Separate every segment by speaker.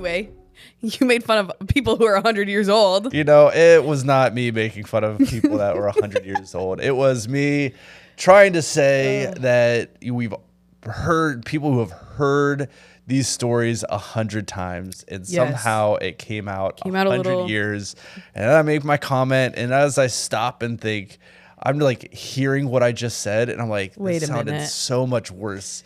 Speaker 1: anyway, you made fun of people who are 100 years old.
Speaker 2: It was not me making fun of people that were 100 years old. It was me trying to say that we've heard people who have heard these stories 100 times, and somehow it came out 100 years. And I make my comment, and as I stop and think, I'm like hearing what I just said, and I'm like,
Speaker 1: wait
Speaker 2: this
Speaker 1: a
Speaker 2: sounded
Speaker 1: minute.
Speaker 2: so much worse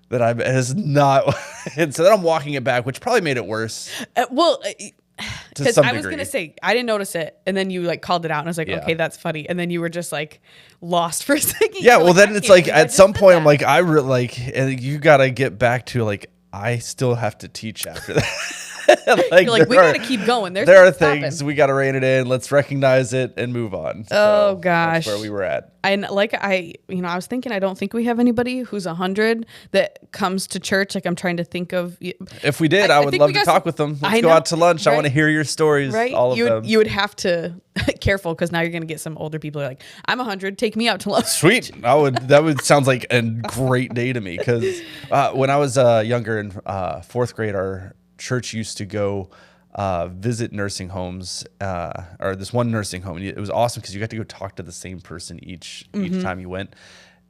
Speaker 2: that it is not. And so then I'm walking it back, which probably made it worse.
Speaker 1: Because I was going to say, I didn't notice it. And then you like called it out and I was like, okay, that's funny. And then you were just like lost for a second.
Speaker 2: Yeah. Well, then it's like at some point I'm like, I really like, and you got to get back to like, I still have to teach after that.
Speaker 1: You're like, we got to keep going.
Speaker 2: There are things we got to rein it in. Let's recognize it and move on.
Speaker 1: Oh gosh.
Speaker 2: That's where we were at.
Speaker 1: And like I was thinking, I don't think we have anybody who's 100 that comes to church. Like I'm trying to think of.
Speaker 2: If we did, I would love to talk with them. Let's go out to lunch. Right? I want to hear your stories.
Speaker 1: Right.
Speaker 2: All of them.
Speaker 1: You would have to careful because now you're going to get some older people who are like, I'm 100. Take me out to lunch.
Speaker 2: Sweet. That would sounds like a great day to me because when I was younger in fourth grade, our church used to go visit nursing homes, or this one nursing home. It was awesome because you got to go talk to the same person each time you went.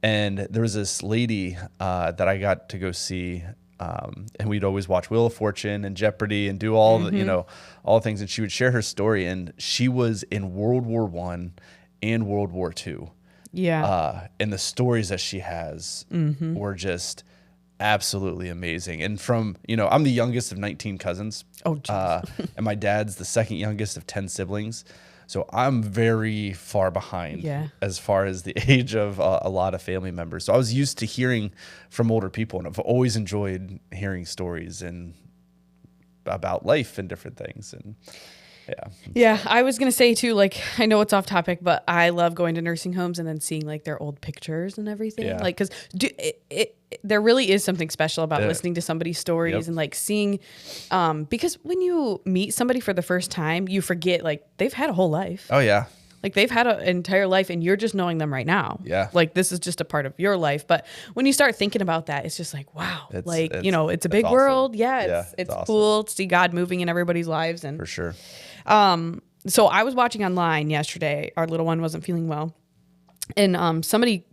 Speaker 2: And there was this lady that I got to go see, and we'd always watch Wheel of Fortune and Jeopardy and do all the, all the things. And she would share her story, and she was in World War I and World War II.
Speaker 1: Yeah.
Speaker 2: And the stories that she has were just absolutely amazing. And from, I'm the youngest of 19 cousins.
Speaker 1: Oh, geez.
Speaker 2: And my dad's the second youngest of 10 siblings. So I'm very far behind as far as the age of a lot of family members. So I was used to hearing from older people, and I've always enjoyed hearing stories and about life and different things. And
Speaker 1: yeah, I was going to say too, like, I know it's off topic, but I love going to nursing homes and then seeing like their old pictures and everything. Yeah. Like, cause there really is something special about listening to somebody's stories and like seeing, because when you meet somebody for the first time, you forget like they've had a whole life.
Speaker 2: Oh yeah.
Speaker 1: Like they've had an entire life and you're just knowing them right now.
Speaker 2: Yeah.
Speaker 1: Like this is just a part of your life. But when you start thinking about that, it's just like, wow, it's a big world. Yeah. It's awesome. Cool to see God moving in everybody's lives. And
Speaker 2: for sure.
Speaker 1: So I was watching online yesterday. Our little one wasn't feeling well. And somebody,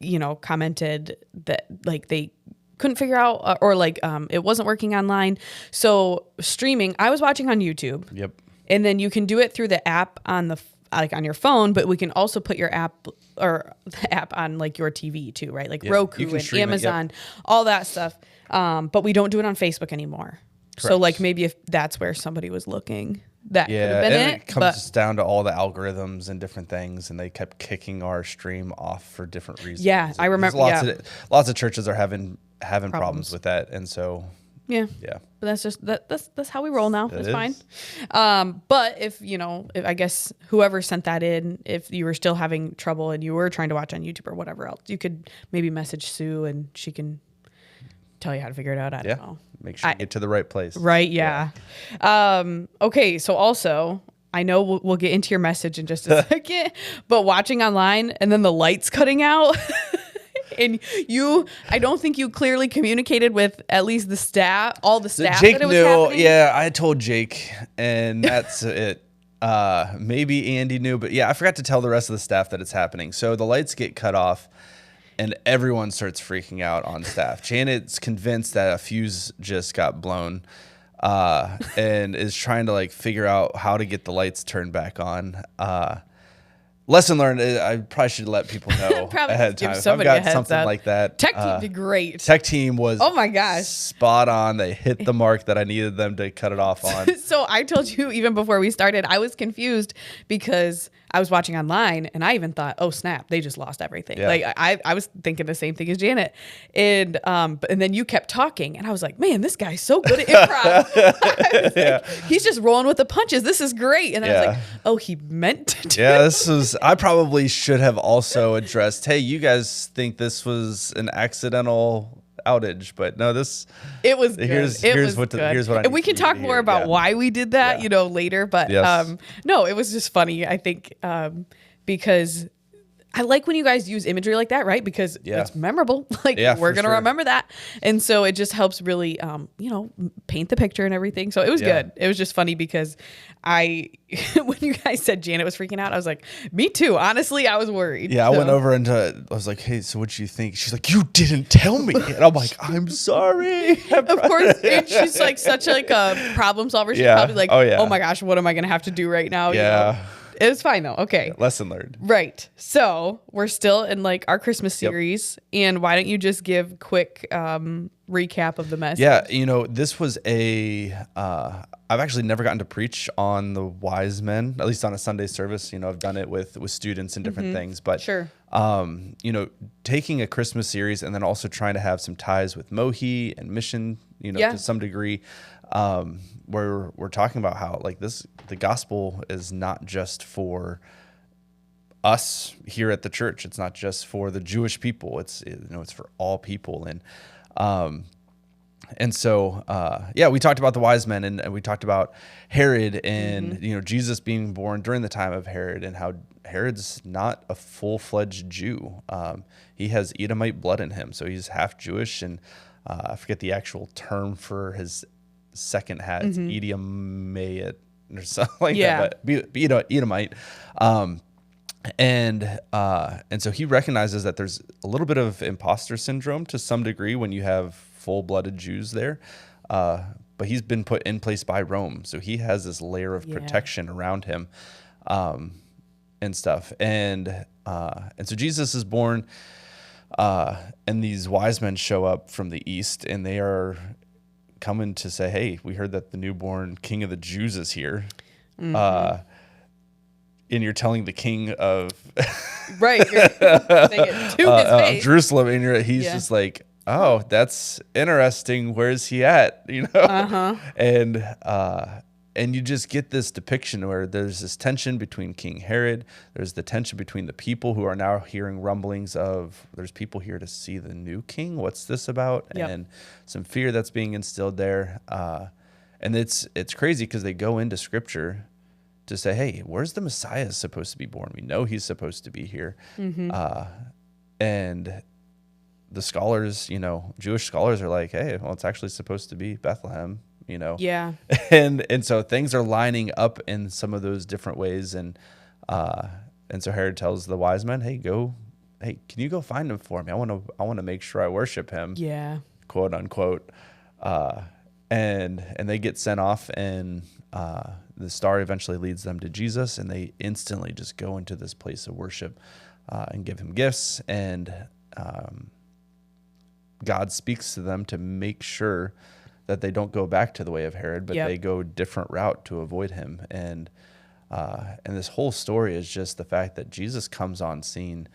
Speaker 1: commented that like they couldn't figure out or it wasn't working online. So streaming, I was watching on YouTube.
Speaker 2: Yep.
Speaker 1: And then you can do it through the app on on your phone, but we can also put your app or the app on like your TV too, right? Like Roku and Amazon, all that stuff. But we don't do it on Facebook anymore. Correct. So like maybe if that's where somebody was looking, that could have been
Speaker 2: it comes down to all the algorithms and different things, and they kept kicking our stream off for different reasons.
Speaker 1: Yeah, I remember.
Speaker 2: Lots of churches are having problems with that, and so
Speaker 1: yeah. But that's just that's how we roll now. It's fine. But if I guess whoever sent that in, if you were still having trouble and you were trying to watch on YouTube or whatever else, you could maybe message Sue and she can tell you how to figure it out. I don't know.
Speaker 2: Make sure you get to the right place.
Speaker 1: Right. Yeah. Okay. So also, I know we'll get into your message in just a second, but watching online and then the lights cutting out and I don't think you clearly communicated with at least all the staff.
Speaker 2: Jake
Speaker 1: that it was
Speaker 2: knew.
Speaker 1: happening.
Speaker 2: Yeah. I told Jake and that's it. Maybe Andy knew, but I forgot to tell the rest of the staff that it's happening. So the lights get cut off. And everyone starts freaking out on staff. Janet's convinced that a fuse just got blown and is trying to figure out how to get the lights turned back on. Lesson learned, I probably should let people know ahead of time. If I've got something like that.
Speaker 1: Tech team did great.
Speaker 2: Tech team was
Speaker 1: oh my gosh,
Speaker 2: spot on. They hit the mark that I needed them to cut it off on.
Speaker 1: So I told you even before we started, I was confused because I was watching online and I even thought, oh snap, they just lost everything. Yeah. Like I was thinking the same thing as Janet. And then you kept talking and I was like, man, this guy's so good at improv. Like, he's just rolling with the punches. This is great. And then I was like, oh, he meant to do
Speaker 2: this was, I probably should have also addressed, hey, you guys think this was an accidental outage, but no,
Speaker 1: it was good.
Speaker 2: Here's what I
Speaker 1: and we can talk more about why we did that, later. But no, it was just funny. I think because I like when you guys use imagery like that, right? Because it's memorable. Like we're going to remember that. And so it just helps really, paint the picture and everything. So it was good. It was just funny because when you guys said Janet was freaking out, I was like, me too. Honestly, I was worried.
Speaker 2: Yeah. I went over and I was like, hey, so what'd you think? She's like, you didn't tell me. And I'm like, I'm sorry.
Speaker 1: Of course. And she's like such like a problem solver. She's probably like, oh my gosh, what am I going to have to do right now?
Speaker 2: Yeah.
Speaker 1: It was fine though. Okay.
Speaker 2: Lesson learned.
Speaker 1: Right. So we're still in like our Christmas series. And why don't you just give quick recap of the message?
Speaker 2: Yeah. This was I've actually never gotten to preach on the wise men, at least on a Sunday service. I've done it with students and different things, but taking a Christmas series and then also trying to have some ties with Mohi and mission, to some degree, where we're talking about how like the gospel is not just for us here at the church. It's not just for the Jewish people. It's for all people. And so, we talked about the wise men and we talked about Herod and, Jesus being born during the time of Herod and how Herod's not a full-fledged Jew. He has Edomite blood in him. So he's half Jewish and I forget the actual term for his second hat. It's Edomite or something like that. But Edomite. And so he recognizes that there's a little bit of imposter syndrome to some degree when you have full-blooded Jews there, but he's been put in place by Rome, so he has this layer of protection around him, and stuff. And so Jesus is born, and these wise men show up from the east, and they are coming to say, "Hey, we heard that the newborn King of the Jews is here." And you're telling the king of
Speaker 1: right, you're saying it to his face.
Speaker 2: Jerusalem, and he's just like, oh, that's interesting. Where's he at? And you just get this depiction where there's this tension between King Herod. There's the tension between the people who are now hearing rumblings of there's people here to see the new king. What's this about? And some fear that's being instilled there. And it's crazy because they go into Scripture to say, hey, where's the Messiah supposed to be born? We know he's supposed to be here. And the scholars, Jewish scholars are like, hey, well, it's actually supposed to be Bethlehem,
Speaker 1: Yeah.
Speaker 2: And so things are lining up in some of those different ways. And so Herod tells the wise men, hey, can you go find him for me? I want to make sure I worship him.
Speaker 1: Yeah.
Speaker 2: Quote unquote. And they get sent off, and the star eventually leads them to Jesus, and they instantly just go into this place of worship and give him gifts. And God speaks to them to make sure that they don't go back to the way of Herod, but they go a different route to avoid him. And this whole story is just the fact that Jesus comes on scene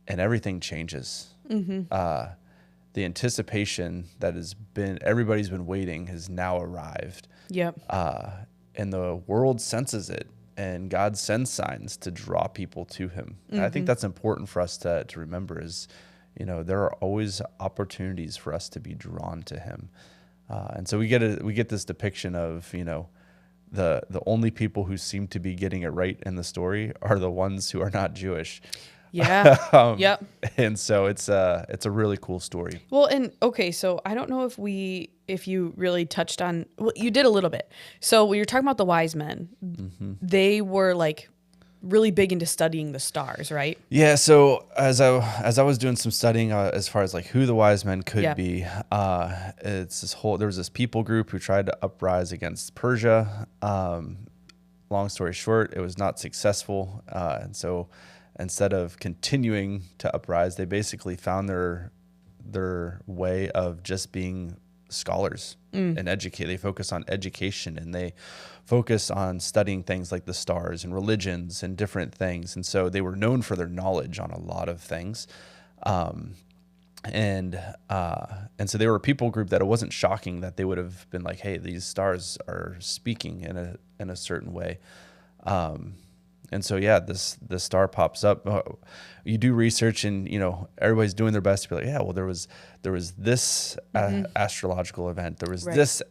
Speaker 2: and everything changes. The anticipation that everybody's been waiting has now arrived. And the world senses it, and God sends signs to draw people to him. And I think that's important for us to remember is, there are always opportunities for us to be drawn to him. And so we get this depiction of, the only people who seem to be getting it right in the story are the ones who are not Jewish.
Speaker 1: Yeah.
Speaker 2: And so it's a really cool story.
Speaker 1: Well, and okay, so I don't know if you really touched on, well, you did a little bit. So when you're talking about the wise men, they were like really big into studying the stars, right?
Speaker 2: Yeah. So as I was doing some studying as far as like who the wise men could be, there was this people group who tried to uprise against Persia. Long story short, it was not successful, and so instead of continuing to uprise, they basically found their way of just being scholars and educate. They focus on education, and they focus on studying things like the stars and religions and different things. And so they were known for their knowledge on a lot of things. And so they were a people group that it wasn't shocking that they would have been like, hey, these stars are speaking in a certain way. And so, this star pops up. You do research, and everybody's doing their best to be like, yeah, well, there was this astrological event. There was this.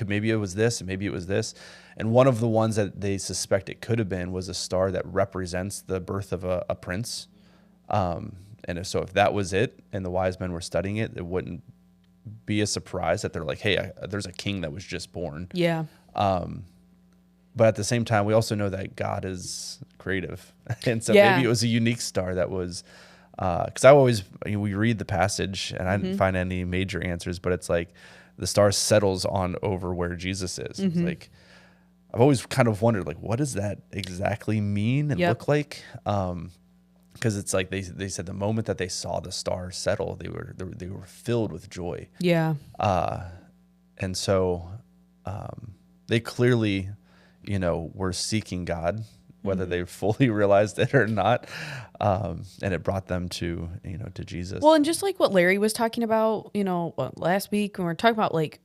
Speaker 2: Maybe it was this, and maybe it was this. And one of the ones that they suspect it could have been was a star that represents the birth of a prince. And if that was it and the wise men were studying it, it wouldn't be a surprise that they're like, hey, there's a king that was just born.
Speaker 1: Yeah.
Speaker 2: But at the same time, we also know that God is creative. And so
Speaker 1: Yeah.
Speaker 2: maybe it was a unique star that was, because we read the passage and I didn't find any major answers, but it's like the star settles on over where Jesus is. It's like, I've always kind of wondered, like, what does that exactly mean and look like? Because it's like they said the moment that they saw the star settle, they were filled with joy.
Speaker 1: Yeah.
Speaker 2: And so they clearly, were seeking God, whether they fully realized it or not. And it brought them to Jesus.
Speaker 1: Well, and just like what Larry was talking about, last week when we were talking about like,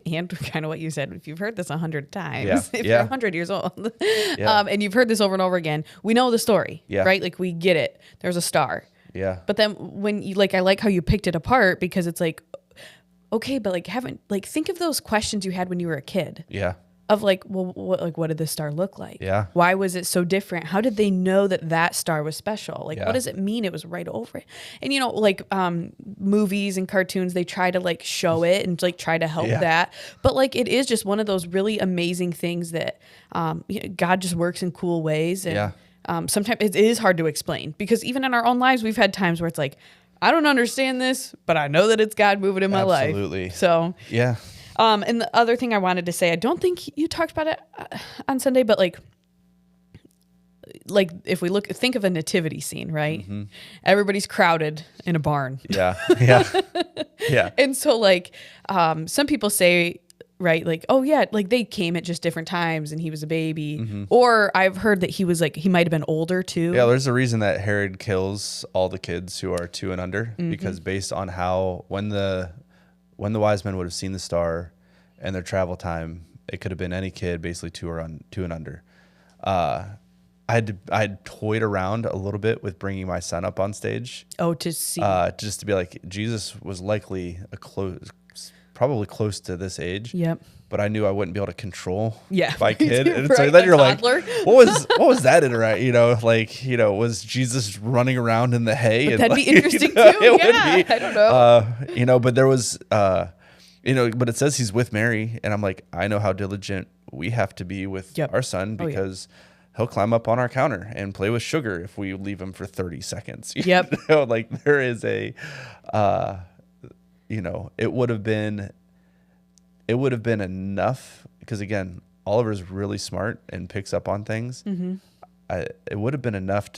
Speaker 1: and kind of what you said, if you've heard this 100 times, if you're 100 years old, and you've heard this over and over again, we know the story, right? Like we get it. There's a star.
Speaker 2: Yeah.
Speaker 1: But then when you I like how you picked it apart because it's like, okay, but think of those questions you had when you were a kid.
Speaker 2: Yeah.
Speaker 1: Of like, well, what did this star look like?
Speaker 2: Yeah.
Speaker 1: Why was it so different? How did they know that star was special? Like, what does it mean? It was right over it. And movies and cartoons, they try to show it and try to help that. But it is just one of those really amazing things that God just works in cool ways. And sometimes it is hard to explain because even in our own lives, we've had times where it's like, I don't understand this, but I know that it's God moving in my life.
Speaker 2: Absolutely.
Speaker 1: So
Speaker 2: yeah.
Speaker 1: And the other thing I wanted to say, I don't think you talked about it on Sunday, but if we think of a nativity scene, right? Mm-hmm. Everybody's crowded in a barn.
Speaker 2: Yeah. Yeah. Yeah.
Speaker 1: And so some people say, right, oh yeah, they came at just different times and he was a baby. Mm-hmm. Or I've heard that he was he might've been older too.
Speaker 2: Yeah. There's a reason that Herod kills all the kids who are 2 and under, because based on when the wise men would have seen the star and their travel time, it could have been any kid, basically 2 and under. I had toyed around a little bit with bringing my son up on stage.
Speaker 1: Oh, to see.
Speaker 2: Just to be like, Jesus was likely probably close to this age.
Speaker 1: Yep.
Speaker 2: But I knew I wouldn't be able to control my kid. And
Speaker 1: right,
Speaker 2: so then you're
Speaker 1: toddler.
Speaker 2: like, what was that interaction? Was Jesus running around in the hay?
Speaker 1: But that'd be interesting too. Yeah. I don't know.
Speaker 2: But there was, but it says he's with Mary. And I'm like, I know how diligent we have to be with our son because he'll climb up on our counter and play with sugar if we leave him for 30 seconds.
Speaker 1: Yep.
Speaker 2: There is it would have been enough because, again, Oliver's really smart and picks up on things. Mm-hmm. It would have been enough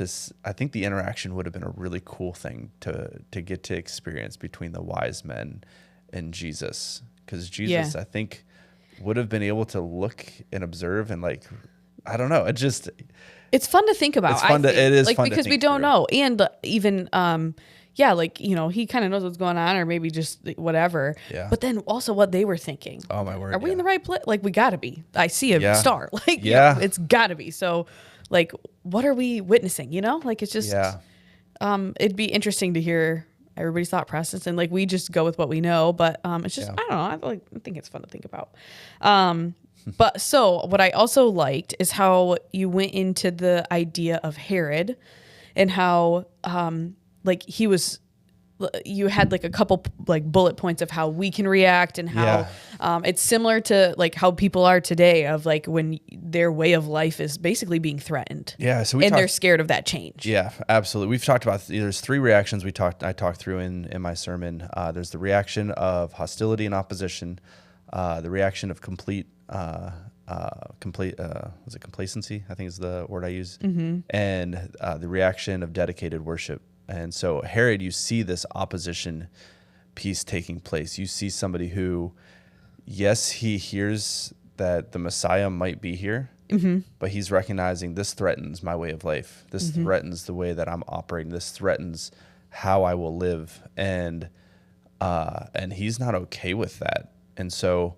Speaker 2: I think the interaction would have been a really cool thing to get to experience between the wise men and Jesus, because Jesus, I think, would have been able to look and observe and I don't know.
Speaker 1: It's fun to think about.
Speaker 2: It is fun
Speaker 1: because
Speaker 2: to think
Speaker 1: we don't
Speaker 2: through.
Speaker 1: know. And even, he kind of knows what's going on or maybe just whatever.
Speaker 2: Yeah.
Speaker 1: But then also what they were thinking.
Speaker 2: Oh my word.
Speaker 1: Are we in the right place? We gotta be. I see a star. It's gotta be. So what are we witnessing? It's just, it'd be interesting to hear everybody's thought process and we just go with what we know. But it's just, I don't know. I think it's fun to think about. But so what I also liked is how you went into the idea of Herod and how, he was, you had a couple bullet points of how we can react and how it's similar to how people are today of when their way of life is basically being threatened.
Speaker 2: Yeah. So
Speaker 1: they're scared of that change.
Speaker 2: Yeah, absolutely. We've talked about, there's 3 reactions I talked through in my sermon. There's the reaction of hostility and opposition, the reaction of was it complacency? I think is the word I use. Mm-hmm. And the reaction of dedicated worship. And so Herod, you see this opposition piece taking place. You see somebody who, yes, he hears that the Messiah might be here, but he's recognizing this threatens my way of life. This threatens the way that I'm operating. This threatens how I will live. And he's not okay with that. And so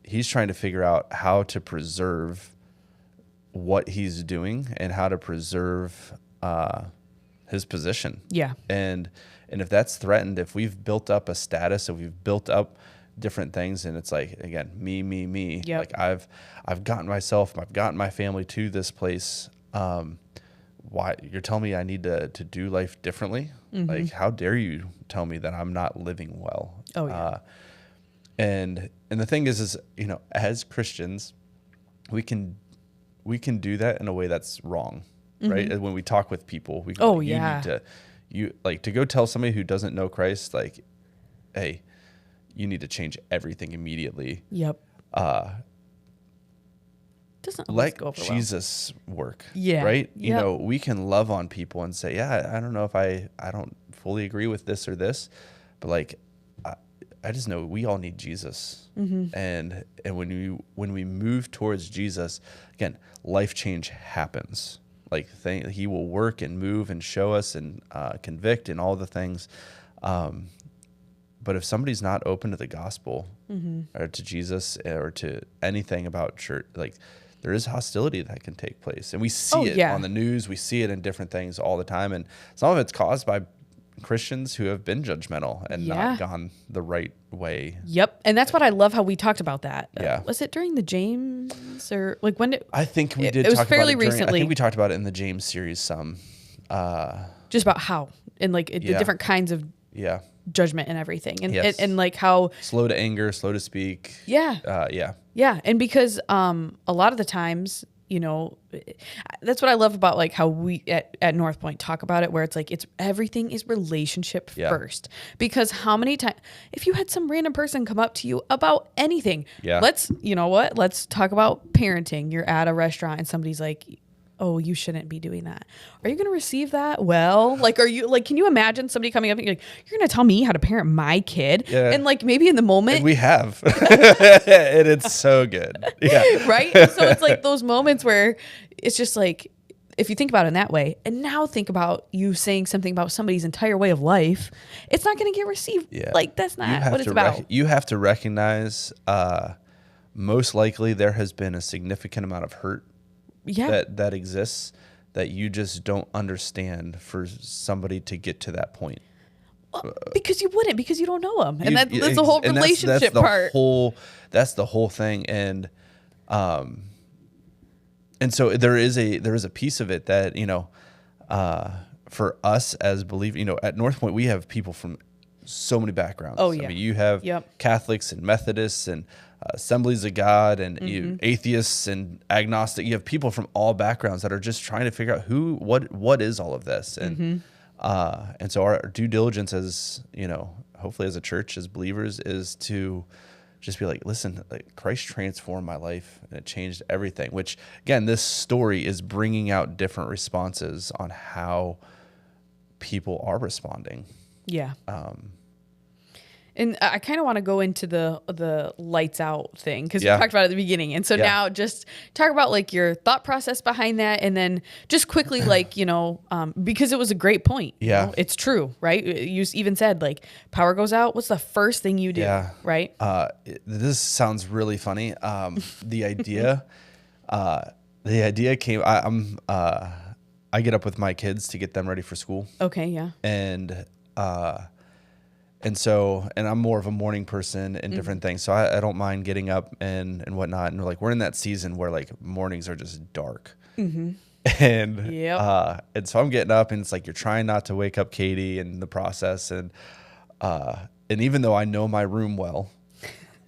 Speaker 2: he's trying to figure out how to preserve what he's doing and how to preserve his position. Yeah. And if that's threatened, if we've built up a status, if we've built up different things, and it's again, me. Yep. I've gotten my family to this place. why you're telling me I need to do life differently? Like, how dare you tell me that I'm not living well?
Speaker 1: Oh, yeah.
Speaker 2: And the thing is, you know, as Christians, we can do that in a way that's wrong, right? And when we talk with people, we can, you need to go tell somebody who doesn't know Christ, like, hey, you need to change everything immediately.
Speaker 1: Yep. Doesn't always
Speaker 2: Let
Speaker 1: go over
Speaker 2: Jesus work.
Speaker 1: Yeah.
Speaker 2: Right.
Speaker 1: Yep.
Speaker 2: You know, we can love on people and say, yeah, I don't know if I don't fully agree with this or this, but like, I just know we all need Jesus. And when we move towards Jesus, again, life change happens. Like he will work and move and show us and convict and all the things. But if somebody's not open to the gospel or to Jesus or to anything about church, like there is hostility that can take place. And we see it on the news. We see it in different things all the time. And some of it's caused by Christians who have been judgmental and not gone the right way.
Speaker 1: Yep. And that's what I love how we talked about that.
Speaker 2: Yeah.
Speaker 1: Was it during the James or like when did
Speaker 2: I think we did
Speaker 1: it was
Speaker 2: talk
Speaker 1: fairly
Speaker 2: about it
Speaker 1: recently.
Speaker 2: I think we talked about it in the James series some.
Speaker 1: Just about how and like the different kinds of judgment and everything. And and like how
Speaker 2: slow to anger, slow to speak.
Speaker 1: Yeah. Yeah. And because a lot of the times, you know, that's what I love about like how we at Northpointe talk about it, where it's like everything is relationship first. Because how many times, if you had some random person come up to you about anything, let's talk about parenting. You're at a restaurant and somebody's like, oh, you shouldn't be doing that. Are you going to receive that? Well, like, are you like, can you imagine somebody coming up and you're like, you're going to tell me how to parent my kid? Yeah. And like, maybe in the moment.
Speaker 2: And we have. And it's so good. Yeah.
Speaker 1: Right? So it's like those moments where it's just like, if you think about it in that way, and now think about you saying something about somebody's entire way of life, it's not going to get received. Yeah. Like, that's not what it's about.
Speaker 2: You have to recognize, most likely there has been a significant amount of hurt that exists that you just don't understand for somebody to get to that point.
Speaker 1: Well, because you wouldn't, because you don't know them, and that's the whole relationship part.
Speaker 2: That's the whole thing, and so there is a piece of it that, you know, for us as believers, you know, at Northpointe we have people from so many backgrounds.
Speaker 1: Oh yeah,
Speaker 2: I mean, you have Catholics and Methodists and Assemblies of God and you atheists and agnostic. You have people from all backgrounds that are just trying to figure out what is all of this, and so our due diligence as, you know, hopefully as a church, as believers, is to just be like, listen, like Christ transformed my life and it changed everything. Which again, this story is bringing out different responses on how people are responding.
Speaker 1: Yeah. And I kind of want to go into the lights out thing, because we talked about it at the beginning. And so now just talk about like your thought process behind that. And then just quickly, like, you know, because it was a great point.
Speaker 2: Yeah.
Speaker 1: You know, it's true, right? You even said like power goes out. What's the first thing you do? Yeah. Right.
Speaker 2: This sounds really funny. The idea came, I get up with my kids to get them ready for school.
Speaker 1: Okay. Yeah.
Speaker 2: And I'm more of a morning person and different things. So I don't mind getting up and whatnot. And we're in that season where like mornings are just dark. And so I'm getting up and it's like, you're trying not to wake up Katie in the process. And even though I know my room well,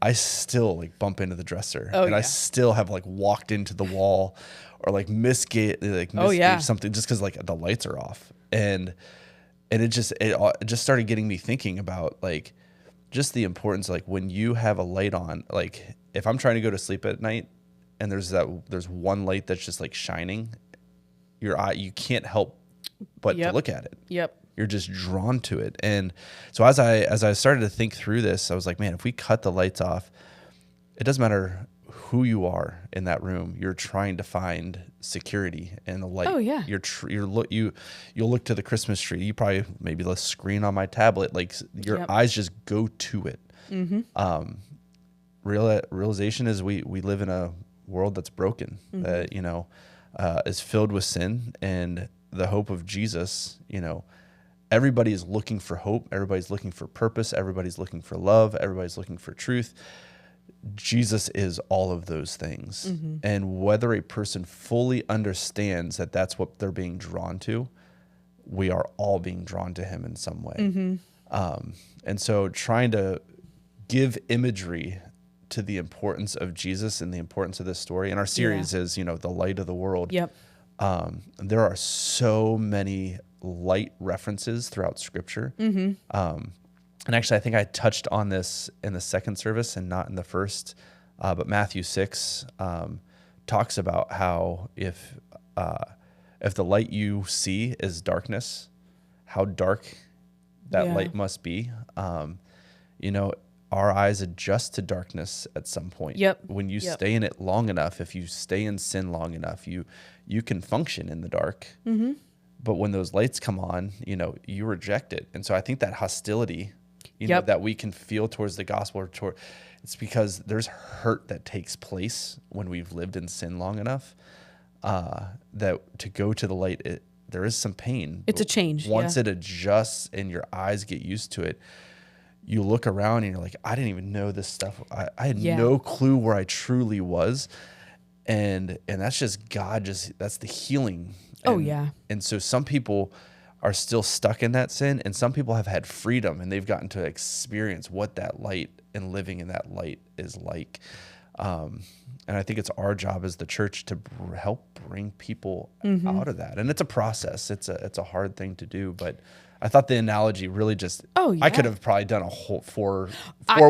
Speaker 2: I still like bump into the dresser I still have like walked into the wall or like misgate something just cause like the lights are off. And it just started getting me thinking about like just the importance, like when you have a light on, like if I'm trying to go to sleep at night and there's one light that's just like shining, your eye, you can't help but to look at it.
Speaker 1: Yep.
Speaker 2: You're just drawn to it. And so as I started to think through this, I was like, man, if we cut the lights off, it doesn't matter who you are in that room, you're trying to find security and the light.
Speaker 1: Oh yeah.
Speaker 2: You'll look to the Christmas tree. You probably maybe the screen on my tablet. Like your eyes just go to it. Realization is we live in a world that's broken, that, you know, is filled with sin, and the hope of Jesus, you know, everybody is looking for hope. Everybody's looking for purpose. Everybody's looking for love. Everybody's looking for truth. Jesus is all of those things. And whether a person fully understands that that's what they're being drawn to, we are all being drawn to him in some way. And so trying to give imagery to the importance of Jesus and the importance of this story. And our series is, the light of the world.
Speaker 1: Yep.
Speaker 2: There are so many light references throughout Scripture. And actually, I think I touched on this in the second service and not in the first. But Matthew 6 talks about how if the light you see is darkness, how dark that light must be. Our eyes adjust to darkness at some point.
Speaker 1: Yep.
Speaker 2: When you stay in it long enough, if you stay in sin long enough, you can function in the dark. But when those lights come on, you reject it. And so I think that hostility, that we can feel towards the gospel, it's because there's hurt that takes place when we've lived in sin long enough that to go to the light, there is some pain.
Speaker 1: It's a change.
Speaker 2: Once it adjusts and your eyes get used to it, you look around and you're like, I didn't even know this stuff. I had no clue where I truly was. And that's just God, that's the healing. And so some people are still stuck in that sin, and some people have had freedom and they've gotten to experience what that light and living in that light is like. And I think it's our job as the church to help bring people out of that. And it's a process. It's a hard thing to do, but I thought the analogy really just. I could have probably done a whole four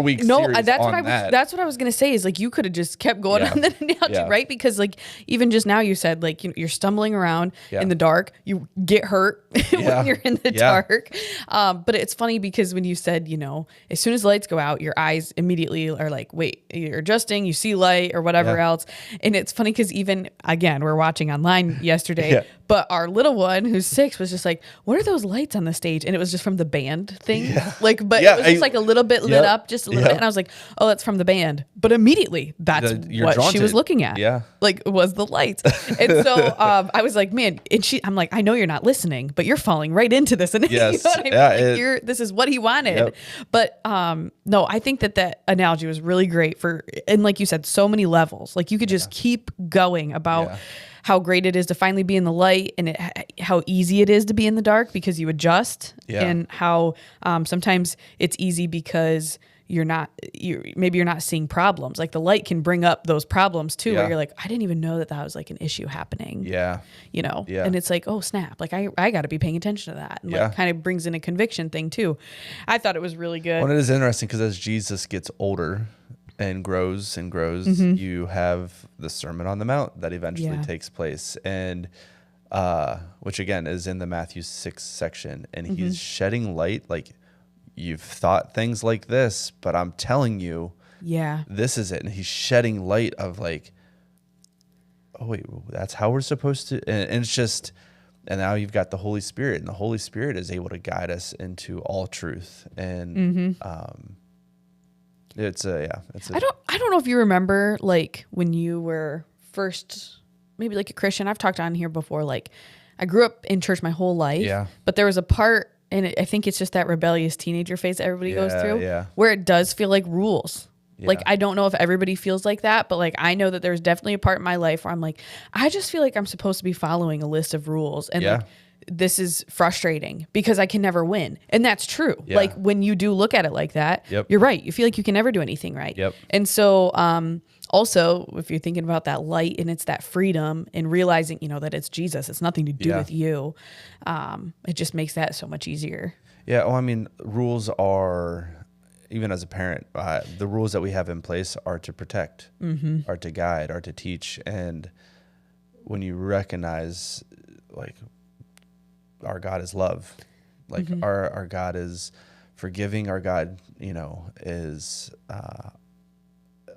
Speaker 2: week series on that.
Speaker 1: That's what I was gonna say. Is like you could have just kept going on the analogy, right? Because like even just now you said like you're stumbling around in the dark, you get hurt when you're in the dark. But it's funny because when you said as soon as the lights go out, your eyes immediately are like, wait, you're adjusting, you see light or whatever else, and it's funny because even again we're watching online yesterday. But our little one, who's 6, was just like, what are those lights on the stage? And it was just from the band thing. It was just like a little bit lit up, just a little bit. And I was like, oh, that's from the band. But immediately, that's what she was looking at. Like, was the lights. And so I was like, man, I'm like, I know you're not listening, but you're falling right into this. And you know what I mean? Like, this is what he wanted. But no, I think that analogy was really great and like you said, so many levels. Like you could just keep going about how great it is to finally be in the light and how easy it is to be in the dark because you adjust and how sometimes it's easy because maybe you're not seeing problems. Like the light can bring up those problems too, where you're like, I didn't even know that was like an issue happening. And it's like, oh snap. Like I got to be paying attention to that. And like kind of brings in a conviction thing too. I thought it was really good.
Speaker 2: Well, it is interesting because as Jesus gets older and grows, you have the Sermon on the Mount that eventually takes place, and which again is in the Matthew 6 section, and he's shedding light. Like, you've thought things like this, but I'm telling you, this is it. And he's shedding light of like, oh wait, that's how we're supposed to. And it's just, and now you've got the Holy Spirit, and the Holy Spirit is able to guide us into all truth. And
Speaker 1: I don't know if you remember like when you were first maybe like a Christian. I've talked on here before, like I grew up in church my whole life, but there was a part, and I think it's just that rebellious teenager phase that everybody goes through where it does feel like rules. Like, I don't know if everybody feels like that, but like, I know that there's definitely a part in my life where I'm like, I just feel like I'm supposed to be following a list of rules. And like, this is frustrating because I can never win. And that's true. Like when you do look at it like that, you're right. You feel like you can never do anything right. And so, also, if you're thinking about that light and it's that freedom and realizing, that it's Jesus, it's nothing to do with you. It just makes that so much easier.
Speaker 2: Yeah. Well, I mean, rules are, even as a parent, the rules that we have in place are to protect, are to guide, are to teach. And when you recognize like our God is love, like our God is forgiving, our God, is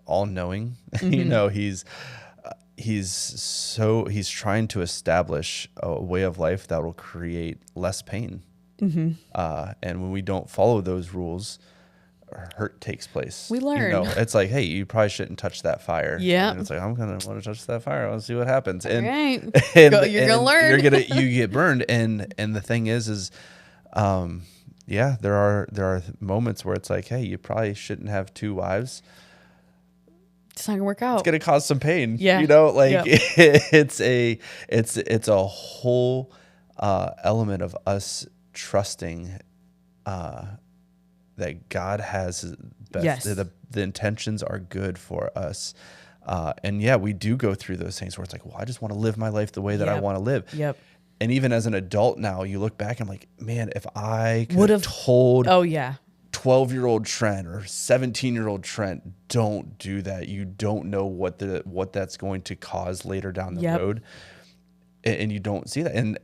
Speaker 2: all knowing, he's trying to establish a way of life that will create less pain. And when we don't follow those rules, hurt takes place.
Speaker 1: We learn.
Speaker 2: It's like, hey, you probably shouldn't touch that fire.
Speaker 1: Yeah.
Speaker 2: And it's like, I'm gonna want to touch that fire. I want to see what happens.
Speaker 1: And, right.
Speaker 2: You're
Speaker 1: gonna learn.
Speaker 2: You get burned. And the thing is, there are moments where it's like, hey, you probably shouldn't have 2 wives.
Speaker 1: it's not gonna work out.
Speaker 2: It's gonna cause some pain.
Speaker 1: Yeah.
Speaker 2: Like it's a whole element of us trusting that God has best.
Speaker 1: Yes.
Speaker 2: The intentions are good for us. And yeah, we do go through those things where it's like, well, I just want to live my life the way that I want to live.
Speaker 1: Yep.
Speaker 2: And even as an adult now, you look back and I'm like, man, if I could have told 12-year-old Trent or 17-year-old Trent, don't do that. You don't know what that's going to cause later down the road. And you don't see that. And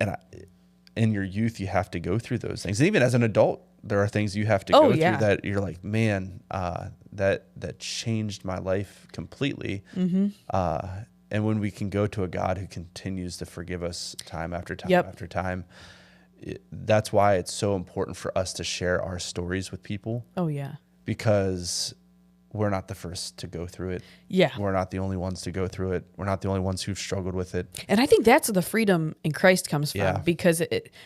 Speaker 2: in your youth, you have to go through those things. And even as an adult, there are things you have to go through that you're like, man, that changed my life completely. And when we can go to a God who continues to forgive us time after time after time, that's why it's so important for us to share our stories with people.
Speaker 1: Oh, yeah.
Speaker 2: Because we're not the first to go through it.
Speaker 1: Yeah.
Speaker 2: We're not the only ones to go through it. We're not the only ones who've struggled with it.
Speaker 1: And I think that's where the freedom in Christ comes from, because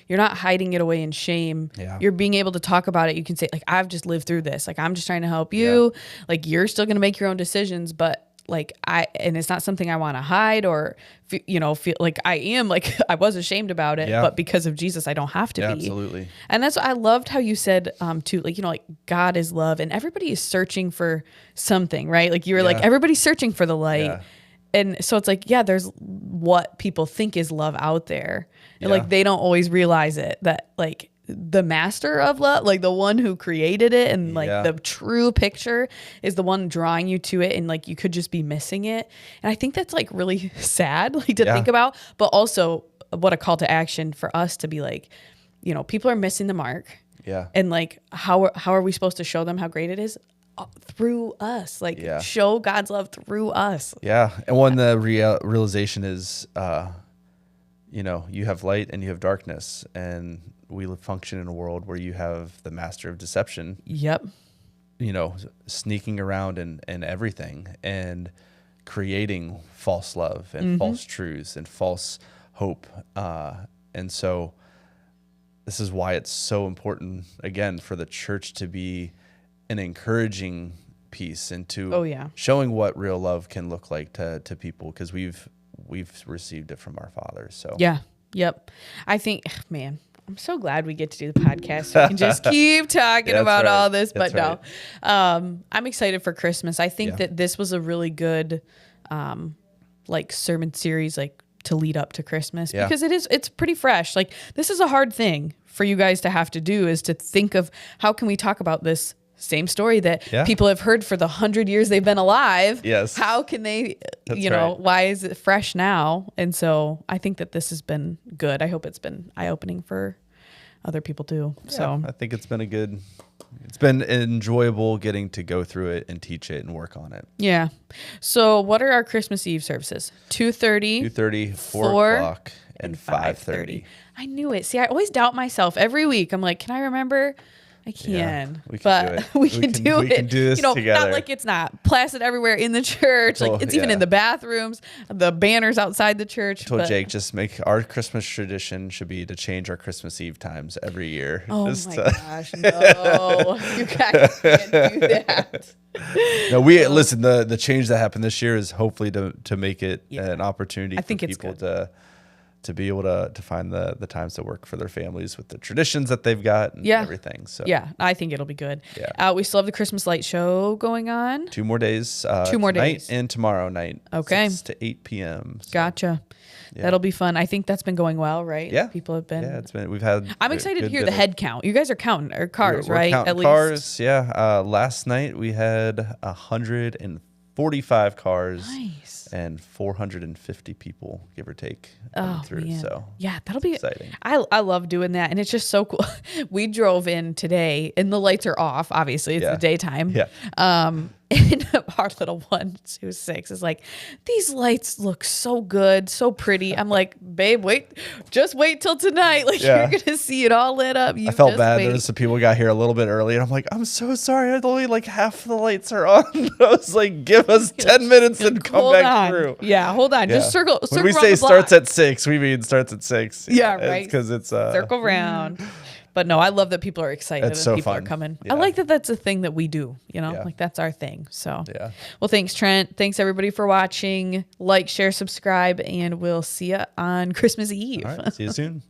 Speaker 1: you're not hiding it away in shame.
Speaker 2: Yeah.
Speaker 1: You're being able to talk about it. You can say, like, I've just lived through this. Like, I'm just trying to help you. Like, you're still going to make your own decisions, but like and it's not something I want to hide or, feel like I am, like I was ashamed about it, but because of Jesus, I don't have to be.
Speaker 2: Absolutely.
Speaker 1: And that's what I loved how you said, too, like, like God is love and everybody is searching for something, right? Like you were like, everybody's searching for the light. Yeah. And so it's like, there's what people think is love out there. And like, they don't always realize it, that like the master of love, like the one who created it and like the true picture is the one drawing you to it. And like, you could just be missing it. And I think that's like really sad, like to think about, but also what a call to action for us to be like, people are missing the mark. Yeah. And like, how are we supposed to show them how great it is? Through us, like show God's love through us. Yeah.
Speaker 2: And when the realization is, you have light and you have darkness, and we function in a world where you have the master of deception. Yep. Sneaking around and everything and creating false love and false truths and false hope. And so this is why it's so important, again, for the church to be an encouraging piece and to showing what real love can look like to people, because we've received it from our fathers. So
Speaker 1: yep. I think, man, I'm so glad we get to do the podcast. So we can just keep talking about all this, but no, I'm excited for Christmas. I think that this was a really good, like sermon series, like to lead up to Christmas, because it's pretty fresh. Like this is a hard thing for you guys to have to do, is to think of how can we talk about this same story that people have heard for the 100 years they've been alive. Yes. How can they, why is it fresh now? And so I think that this has been good. I hope it's been eye-opening for other people too. Yeah, so
Speaker 2: I think it's been enjoyable getting to go through it and teach it and work on it.
Speaker 1: Yeah. So what are our Christmas Eve services? 2:30,
Speaker 2: 4 o'clock, and 5:30.
Speaker 1: I knew it. See, I always doubt myself every week. I'm like, can I remember? I can, we can do it. We can do this together. Not like it's not plastered everywhere in the church. Like it's even in the bathrooms, the banners outside the church.
Speaker 2: I told Jake, just make our Christmas tradition should be to change our Christmas Eve times every year.
Speaker 1: Oh my gosh, no. You guys can't do that.
Speaker 2: No, listen, the change that happened this year is hopefully to make it an opportunity for people to be able to find the times to work for their families with the traditions that they've got and everything. So
Speaker 1: I think it'll be good. Yeah. We still have the Christmas light show going on.
Speaker 2: 2 more days. Tonight and tomorrow night.
Speaker 1: Okay.
Speaker 2: 6 to 8 p.m. So.
Speaker 1: Gotcha. Yeah. That'll be fun. I think that's been going well, right?
Speaker 2: Yeah.
Speaker 1: People have been.
Speaker 2: Yeah, we've had.
Speaker 1: I'm excited to hear the head count. You guys are counting our cars,
Speaker 2: we're
Speaker 1: right?
Speaker 2: Counting
Speaker 1: at least.
Speaker 2: Cars. Yeah. Last night we had 145 cars. Nice. And 450 people, give or take, through. Man. So
Speaker 1: that'll be
Speaker 2: exciting.
Speaker 1: I love doing that, and it's just so cool. We drove in today, and the lights are off. Obviously, it's the daytime. Yeah. And our little one, who's 6, is like, these lights look so good, so pretty. I'm like, babe, just wait till tonight. Like you're gonna see it all lit up.
Speaker 2: I felt bad. There's some people got here a little bit early, and I'm like, I'm so sorry. I only like half the lights are on. I was like, give us 10 minutes and come back through.
Speaker 1: Yeah, hold on. Just circle.
Speaker 2: When we say starts at 6, we mean starts at 6.
Speaker 1: Yeah, right.
Speaker 2: Because it's
Speaker 1: circle round. But no, I love that people are excited and
Speaker 2: so
Speaker 1: people
Speaker 2: fun.
Speaker 1: are coming.
Speaker 2: Yeah.
Speaker 1: I like that that's a thing that we do,
Speaker 2: Yeah.
Speaker 1: like that's our thing. So,
Speaker 2: Yeah.
Speaker 1: Well, thanks, Trent. Thanks, everybody, for watching. Like, share, subscribe, and we'll see you on Christmas Eve.
Speaker 2: All right. See you soon.